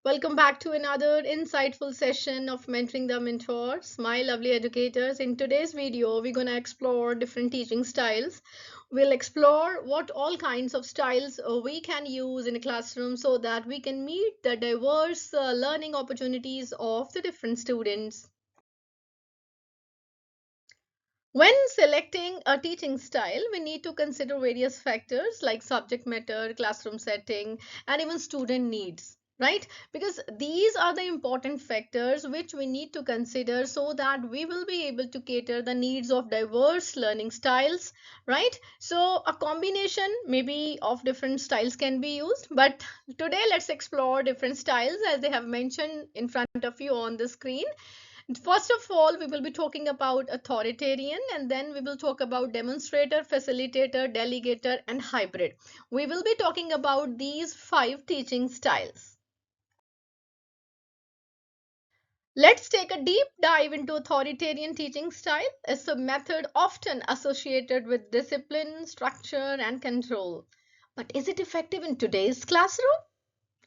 Welcome back to another insightful session of Mentoring the Mentors, my lovely educators. In today's video, we're going to explore different teaching styles. We'll explore what all kinds of styles we can use in a classroom so that we can meet the diverse learning opportunities of the different students. When selecting a teaching style, we need to consider various factors like subject matter, classroom setting, and even student needs, right? Because these are the important factors which we need to consider so that we will be able to cater the needs of diverse learning styles, right? So a combination maybe of different styles can be used, but today let's explore different styles as they have mentioned in front of you on the screen. First of all, we will be talking about authoritarian, and then we will talk about demonstrator, facilitator, delegator, and hybrid. We will be talking about these 5 teaching styles. Let's take a deep dive into authoritarian teaching style. It's a method often associated with discipline, structure, and control. But is it effective in today's classroom?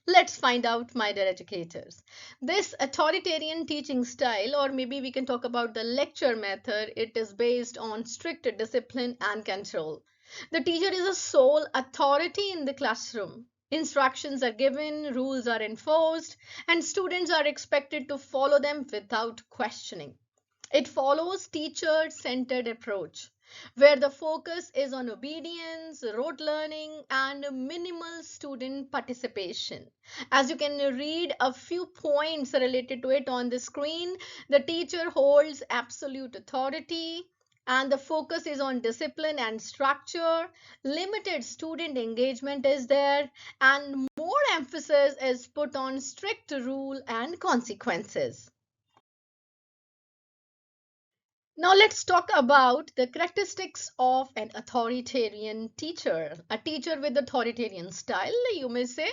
Let's find out, my dear educators. This authoritarian teaching style, or maybe we can talk about the lecture method, it is based on strict discipline and control. The teacher is a sole authority in the classroom. Instructions are given, rules are enforced, and students are expected to follow them without questioning. It follows teacher-centered approach where the focus is on obedience, rote learning, and minimal student participation. As you can read a few points related to it on the screen, the teacher holds absolute authority, and the focus is on discipline and structure. Limited student engagement is there, and more emphasis is put on strict rule and consequences. Now let's talk about the characteristics of an authoritarian teacher. A teacher with authoritarian style, you may say.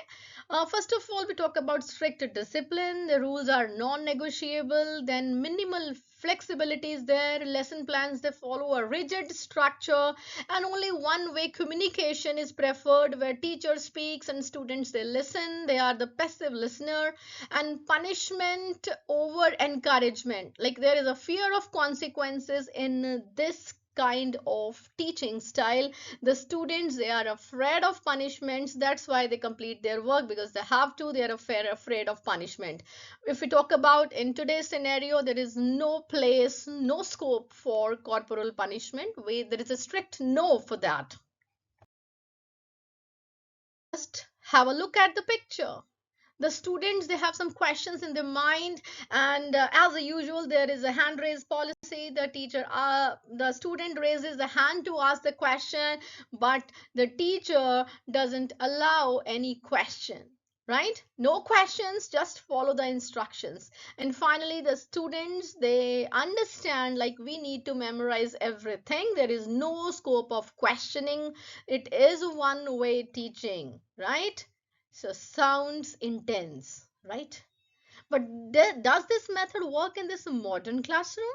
First of all, we talk about strict discipline. The rules are non-negotiable. Then minimal flexibility is there. Lesson plans, they follow a rigid structure. And only one-way communication is preferred where teacher speaks and students, they listen. They are the passive listener. And punishment over encouragement, like there is a fear of consequences in this kind of teaching style. The students, they are afraid of punishments, that's why they complete their work, because they have to, they are afraid of punishment. If we talk about in today's scenario, there is no place, no scope for corporal punishment. There is a strict no for that. Just have a look at the picture. The students, they have some questions in their mind, and as usual there is a hand raise policy. The student raises the hand to ask the question, but the teacher doesn't allow any question, right? No questions, just follow the instructions. And finally the students, they understand like we need to memorize everything. There is no scope of questioning. It is one way teaching, right? So sounds intense, right? But does this method work in this modern classroom?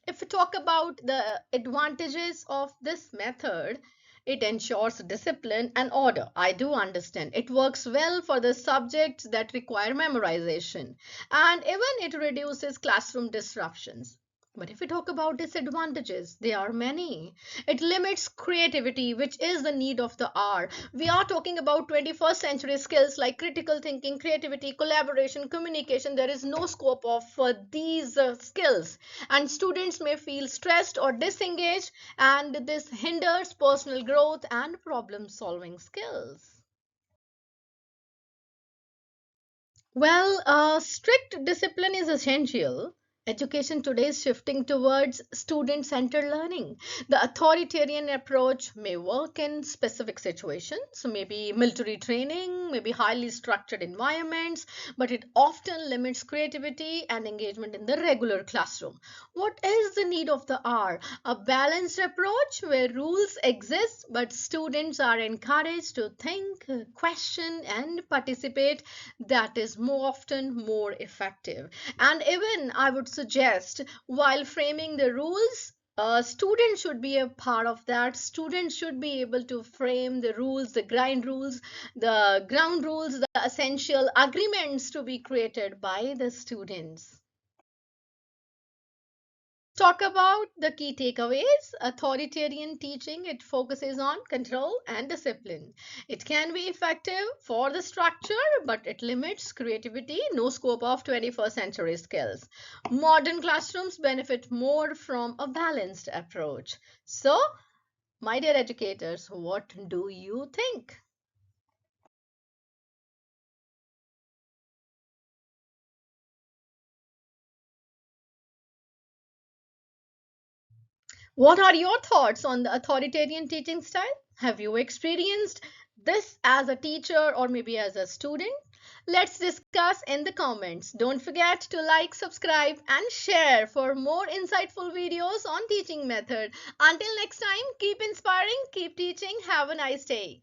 If we talk about the advantages of this method, it ensures discipline and order. I do understand. It works well for the subjects that require memorization, and even it reduces classroom disruptions. But if we talk about disadvantages, there are many. It limits creativity, which is the need of the hour. We are talking about 21st century skills like critical thinking, creativity, collaboration, communication. There is no scope of these skills, and students may feel stressed or disengaged, and this hinders personal growth and problem solving skills. Well, strict discipline is essential. Education today is shifting towards student centered learning. The authoritarian approach may work in specific situations, so maybe military training, maybe highly structured environments, but it often limits creativity and engagement in the regular classroom. What is the need of the hour? A balanced approach where rules exist, but students are encouraged to think, question, and participate. That is more often more effective. And even I would suggest, while framing the rules, Students should be a part of that. Students should be able to frame the rules, the grind rules, the ground rules, the essential agreements to be created by the students. Talk about the key takeaways. Authoritarian teaching, it focuses on control and discipline. It can be effective for the structure, but it limits creativity, no scope of 21st century skills. Modern classrooms benefit more from a balanced approach. So, my dear educators, what do you think? What are your thoughts on the authoritarian teaching style? Have you experienced this as a teacher or maybe as a student? Let's discuss in the comments. Don't forget to like, subscribe, and share for more insightful videos on teaching method. Until next time, keep inspiring, keep teaching. Have a nice day.